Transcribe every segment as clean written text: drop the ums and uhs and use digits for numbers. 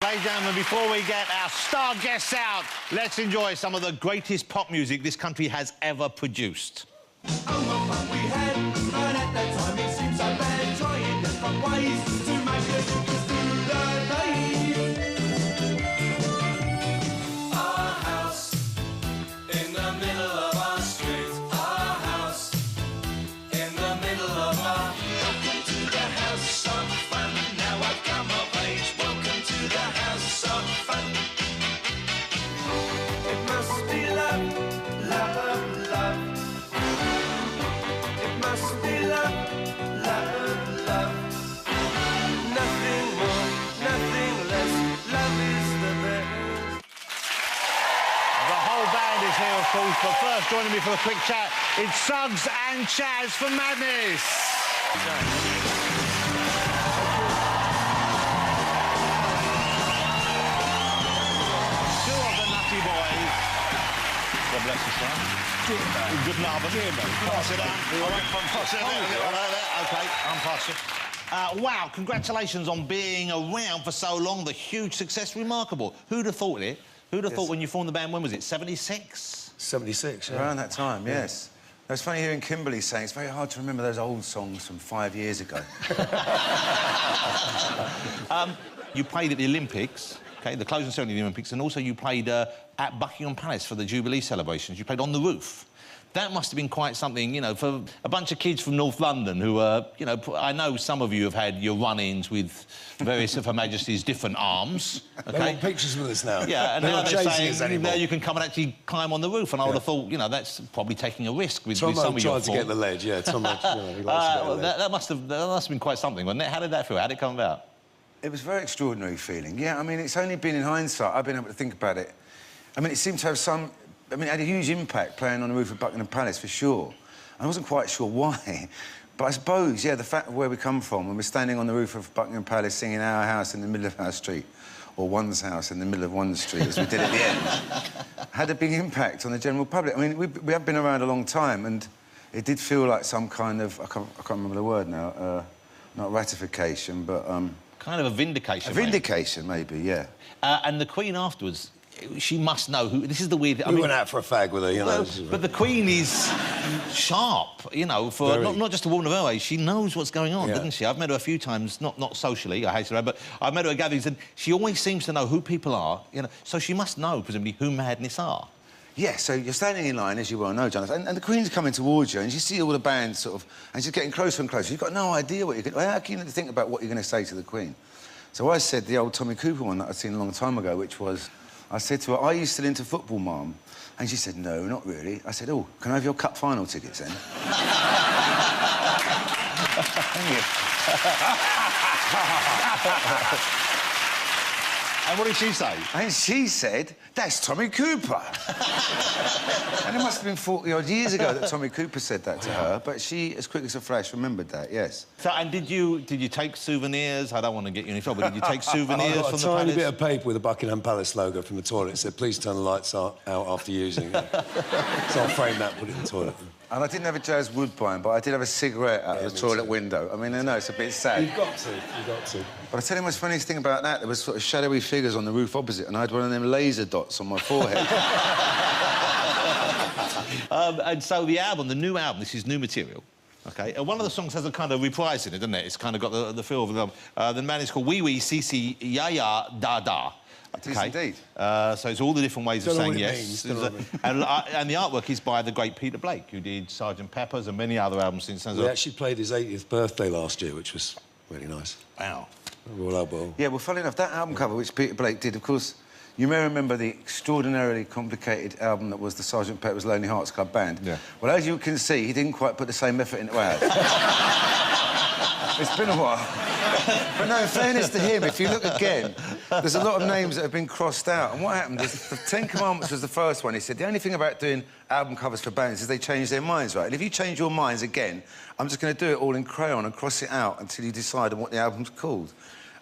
Ladies and gentlemen, before we get our star guests out, let's enjoy some of the greatest pop music this country has ever produced. Oh, what fun we had, but at that time it seemed so bad, trying different ways to make it through the day. Our house in the middle of our street. Our house in the middle of our... Welcome to the house of fun. Now I've come of age. Welcome to the house of fun. It must be love, love, love. Must be love, love, love. Nothing more, nothing less. Love is the best. The whole band is here, of course, but first, joining me for a quick chat, it's Suggs and Chaz for Madness. Two of the nutty boys. God bless you, son. Good love. Pass it out. All right, pass it out. OK, I'm passing. Wow, congratulations on being around for so long. The huge success, remarkable. Who'd have thought it? Who'd have thought when you formed the band, when was it, 76? 76, yeah. Around that time, yes. It's funny hearing Kimberley saying it's very hard to remember those old songs from 5 years ago. You played at the Olympics, OK, the closing ceremony of the Olympics, and also you played at Buckingham Palace for the Jubilee celebrations. You played on the roof. That must have been quite something, you know, for a bunch of kids from North London who are, you know, I know some of you have had your run-ins with various of Her Majesty's different arms. Okay? They want pictures with us now. Yeah, and now they're saying now you can come and actually climb on the roof, and I would have thought, you know, that's probably taking a risk with some of your form. Tom tried to get the ledge, yeah. Tom, he likes to get the ledge. That must have been quite something, wasn't it? How did that feel? How did it come about? It was a very extraordinary feeling. Yeah, I mean, it's only been in hindsight I've been able to think about it. I mean, it seemed to have some... I mean, it had a huge impact playing on the roof of Buckingham Palace, for sure. I wasn't quite sure why, but I suppose, yeah, the fact of where we come from, when we're standing on the roof of Buckingham Palace singing Our House in the middle of our street, or One's House in the middle of one street, as we did at the end, had a big impact on the general public. I mean, we have been around a long time, and it did feel like some kind of... I can't remember the word now, not ratification, but... kind of a vindication, A vindication, maybe, yeah. And the Queen afterwards... She must know who... This is the weird... We went out for a fag with her, you know. But the Queen is sharp, you know, for not just a woman of her age. She knows what's going on, doesn't she? I've met her a few times, not socially, I hate to add, but I've met her at gatherings, and she always seems to know who people are, you know. So she must know, presumably, who Madness are. Yeah, so you're standing in line, as you well know, Jonathan, and the Queen's coming towards you, and you see all the bands, sort of, and she's getting closer and closer. You've got no idea what you're going to... How can you think about what you're going to say to the Queen? So I said the old Tommy Cooper one that I'd seen a long time ago, which was... I said to her, "Are you still into football, Mum?" And she said, "No, not really." I said, "Oh, can I have your cup final tickets, then?" Thank you. And what did she say? And she said, "That's Tommy Cooper." And it must have been 40-odd years ago that Tommy Cooper said that to her, but she, as quick as a flash, remembered that, yes. So, and did you take souvenirs? I don't want to get you in trouble, but did you take souvenirs from the palace? I got a tiny bit of paper with the Buckingham Palace logo from the toilet. It said, "Please turn the lights out after using it." So I'll frame that, put it in the toilet. And I didn't have a Jazz Woodbine, but I did have a cigarette out of the toilet window. I mean, I know it's a bit sad. You've got to. But I tell you the most funniest thing about that, there was sort of shadowy figures on the roof opposite, and I had one of them laser dots on my forehead. And so the album, the new album, this is new material, OK? And one of the songs has a kind of reprise in it, doesn't it? It's kind of got the feel of the man is called Wee Wee See See Ya Ya Da Da. It is indeed. So it's all the different ways of saying yes. And the artwork is by the great Peter Blake, who did Sgt. Pepper's and many other albums since then. We actually played his 80th birthday last year, which was really nice. Wow. Yeah, well, funny enough, that album cover, which Peter Blake did, of course, you may remember the extraordinarily complicated album that was the Sgt. Pepper's Lonely Hearts Club Band. Yeah. Well, as you can see, he didn't quite put the same effort into ours. It's been a while. But no, in fairness to him, if you look again, there's a lot of names that have been crossed out. And what happened is the Ten Commandments was the first one. He said, the only thing about doing album covers for bands is they change their minds, right? And if you change your minds again, I'm just going to do it all in crayon and cross it out until you decide on what the album's called.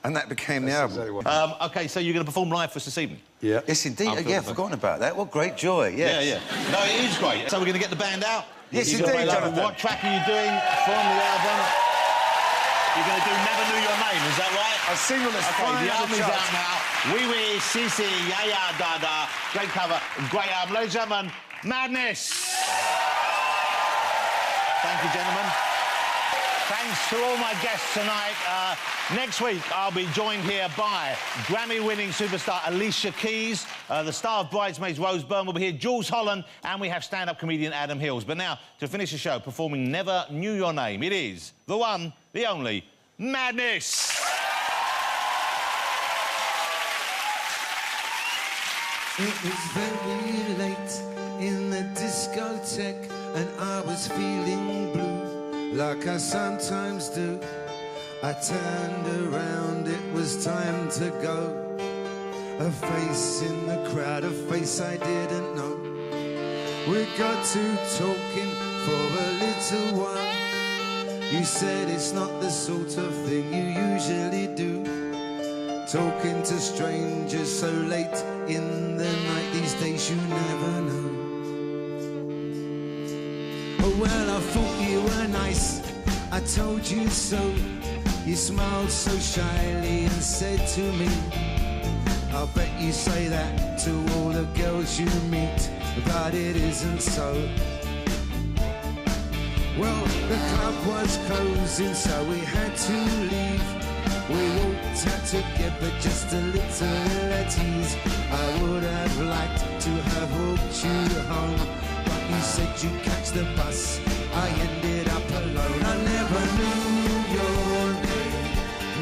And that became the album. Exactly OK, so you're going to perform live for us this evening? Yeah. Yes, indeed. Yeah, I've forgotten about that. What great joy, yes. Yeah. No, it is great. So we're going to get the band out? Yes, indeed, Jonathan. What track are you doing from the album? You're going to do Never Knew Your Name, is that right? I'll sing on the OK, the album's out now. Wee Wee, Cece, Ya Ya, Da Da. Great cover, great album. Ladies and gentlemen, Madness. Thank you, gentlemen. Thanks to all my guests tonight. Next week, I'll be joined here by Grammy-winning superstar Alicia Keys, the star of Bridesmaids, Rose Byrne will be here, Jules Holland, and we have stand-up comedian Adam Hills. But now, to finish the show, performing Never Knew Your Name, it is the one, the only, Madness. It was very late in the discotheque and I was feeling blue, like I sometimes do. I turned around, it was time to go. A face in the crowd, a face I didn't know. We got to talking for a little while. You said it's not the sort of thing you usually do, talking to strangers so late in the night. These days you never know. Oh well, I thought you were nice, I told you so. You smiled so shyly and said to me, I'll bet you say that to all the girls you meet, but it isn't so. Well, the club was closing, so we had to leave. We walked out together just a little at ease. I would have liked to have walked you home, but you said you'd catch the bus. I ended up alone. I never knew your name,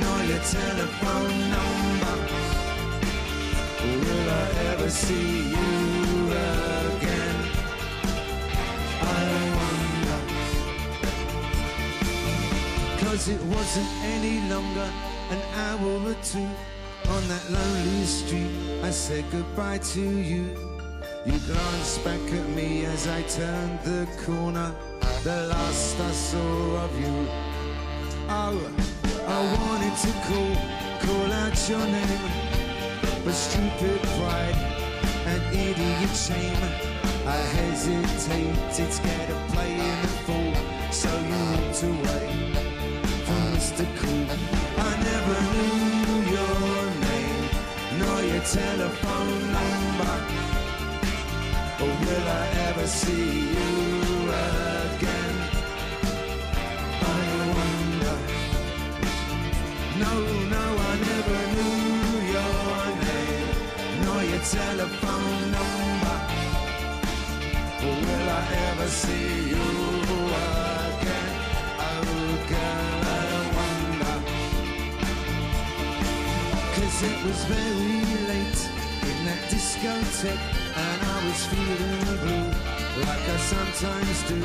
nor your telephone number. Will I ever see you again? I wonder. 'Cause it wasn't any longer an hour or two on that lonely street. I said goodbye to you. You glanced back at me as I turned the corner, the last I saw of you. Oh, I wanted to call out your name, but stupid pride and idiot shame, I hesitated, scared of playing the fool, so you walked away from Mr. Cool. I never knew your name, nor your telephone number. Or will I ever see you again? I wonder. No, I never knew your name, nor your telephone number. Or will I ever see you again? Oh, girl, I wonder. 'Cause it was very late in that discotheque and I was feeling blue, like I sometimes do.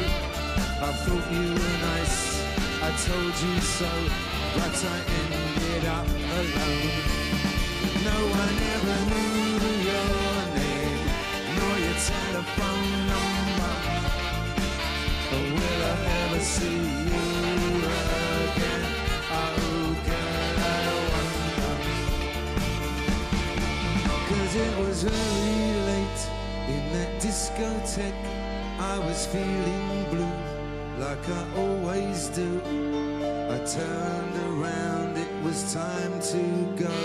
I thought you were nice, I told you so, but I ended up alone. No, I never knew your name, nor your telephone number. But will I ever see you again? Oh, girl, I wonder. 'Cause it was very late in that discotheque, I was feeling blue, like I always do. I turned around, it was time to go.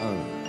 Oh.